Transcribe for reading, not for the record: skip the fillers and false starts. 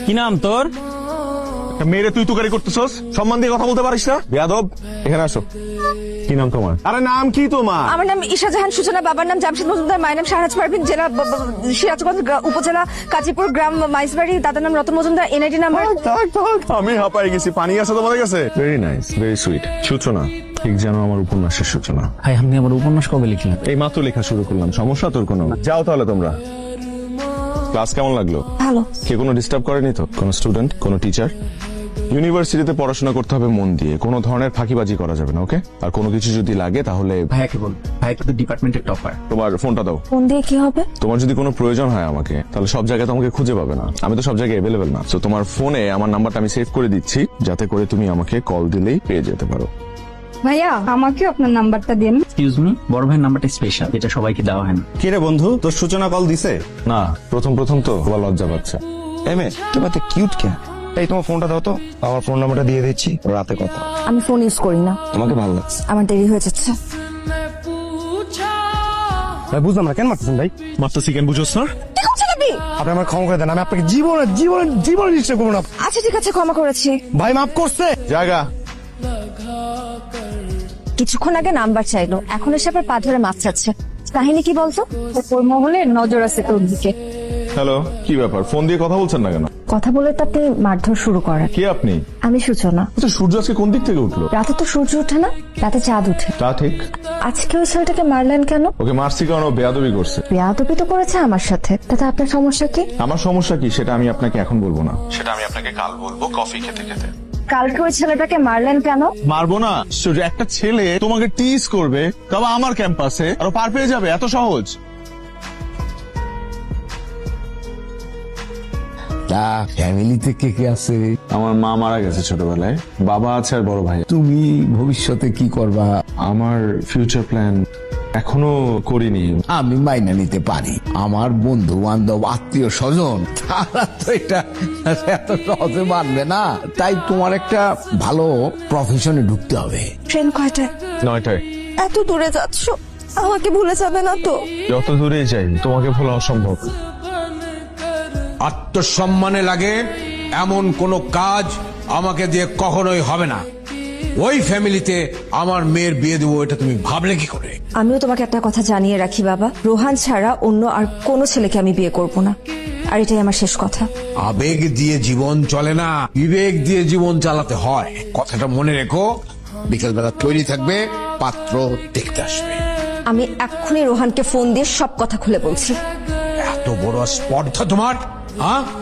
কি নাম তোর? মেয়েরে তুই তুকারি করতেছস, সম্মান দিয়ে কথা বলতে পারিস না? বেয়াদব, এখানে আসো। কি নাম তোমার? আরে নাম কি তোমার? আমার নাম ঈশা জাহান সূচনা, বাবার নাম জামশেদ মজুমদার, মায়ের নাম শাহনাজ পারভিন, জেলা সিরাজগঞ্জ, উপজেলা কাজীপুর, গ্রাম মাইজবাড়ি, দাদার নাম রতন মজুমদার, এনআইডি নাম্বার। আমি হাঁপাই গেছি। পানি আছে তোমাদের কাছে? Very nice, very sweet. সূচনা ঠিক যেন আমার উপন্যাসের সূচনা। ভাই আপনি আমার উপন্যাস কবে লিখলেন? এই মাত্র লেখা শুরু করলাম। সমস্যা তোর কোনো? যাও তাহলে তোমরা। ক্লাস কেমন লাগলো? ভালো। কে কোনো ডিস্টার্ব করেনি তো? কোনো স্টুডেন্ট, কোনো টিচার? ইউনিভার্সিটিতে পড়াশোনা করতে হবে মন দিয়ে, কোনো ধরনের ফাঁকিবাজি করা যাবে না, ওকে? আর কোনো কিছু যদি লাগে তাহলে ভাইয়াকে বল, ভাই তো ডিপার্টমেন্টের টপার। তোমার ফোনটা দাও। ফোন দিয়ে কি হবে? তোমার যদি কোনো প্রয়োজন হয় আমাকে, তাহলে সব জায়গায় তো আমাকে খুঁজে পাবে না, আমি তো সব জায়গায় অ্যাভেলেবেল না। তো তোমার ফোনে আমার নাম্বারটা আমি সেভ করে দিচ্ছি, যাতে করে তুমি আমাকে কল দিলেই পেয়ে যেতে পারো। ভাইয়া আমাকে আপনার নাম্বারটা দিন। এক্সকিউজ মি, বড় ভাইয়ের নাম্বারটা স্পেশাল, এটা সবাইকে দেওয়া হয় না। কি রে বন্ধু, তোর সূচনা কল দিছে? না, প্রথম তো আবার লজ্জা পাচ্ছে। এমএ তোমার তো কিউট কেন? এই তোমার ফোনটা দাও তো, আমার ফোন নাম্বারটা দিয়ে দিচ্ছি, রাতে কথা। আমি ফোন ইউজ করি না। তোমাকে ভালো লাগছে? আমার দেরি হয়ে যাচ্ছে। ভাই বুঝলাম না, কেন মারতেছেন ভাই? মাস্টার চিকেন বুঝোস না? কি করছেন আপনি? আপনি আমার ক্ষমা করে দেন, আমি আপনাকে জীবনে নিশ্চয় করবো না। আচ্ছা ঠিক আছে, ক্ষমা করেছি। ভাই মাফ করছে। জায়গা কিছুক্ষণ আগে নাম্বার চাইলো, এখন এসে আবার পা ধরে মাছ চাচ্ছে। কাহিনী কি বলতো? ওর মহলে নজর আছে তোর দিকে। হ্যালো, কি ব্যাপার? ফোন দিয়ে কথা বলছেন না কেন? কথা বলে তো আপনি মারধর শুরু করেন। কে আপনি? আমি সূচনা। আচ্ছা, সূর্য আজকে কোন দিক থেকে উঠলো? রাতে তো সূর্য ওঠে না, রাতে চাঁদ ওঠে। তা ঠিক। আজকে ওই ছেলেটাকে মারলেন কেন? ওকে মারছি কারণ ও বেয়াদবি করছে। বেয়াদবি তো করেছে আমার সাথে, তাতে আপনার সমস্যা কি? আমার সমস্যা কি সেটা আমি আপনাকে এখন বলবো না, সেটা আমি আপনাকে কাল বলবো কফি খেতে খেতে। কালকে ওই ছেলেটাকে মারলেন কেন? মারবো না? সূর্য, একটা ছেলে তোমাকে টিজ করবে, তবে আমার ক্যাম্পাসে, আর ও পার পেয়ে যাবে, এত সহজ? ফ্যামিলিতে কে কে আছে? আমার মা মারা গেছে ছোটবেলায়, বাবা আছে আর বড় ভাই। তুমি ভবিষ্যতে কি করবা? আমার ফিউচার প্ল্যান এখনো করিনি। আমি মাইনা নিতে পারি, আমার বন্ধু বান্ধব আত্মীয় স্বজন তারা তো এটা এত সহজে মানবে না। তাই তোমার একটা ভালো প্রফেশনে ঢুকতে হবে। ট্রেন কয়টায়? 9টায়। এত দূরে যাচ্ছ, আমাকে ভুলে যাবে না তো? যত দূরেই যাই তোমাকে ভোলা অসম্ভব। আত্মসম্মানে লাগে এমন কোনো কাজ আমাকে দিয়ে কখনোই হবে না। ওই ফ্যামিলিতে আমার মেয়ের বিয়ে দেবো, এটা তুমি ভাবলে কি করে? আমিও তোমাকে একটা কথা জানিয়ে রাখি বাবা, রোহান ছাড়া অন্য আর কোনো ছেলেকে আমি বিয়ে করব না, আর এটাই আমার শেষ কথা। আবেগ দিয়ে জীবন চলে না, বিবেক দিয়ে জীবন চালাতে হয়, কথাটা মনে রেখো। বিকেলবেলা তৈরি থাকবে, পাত্র দেখতে আসবে। আমি এক্ষুনি রোহানকে ফোন দিয়ে সব কথা খুলে বলছি। এত বড় স্পর্ধা তোমার, হ্যাঁ?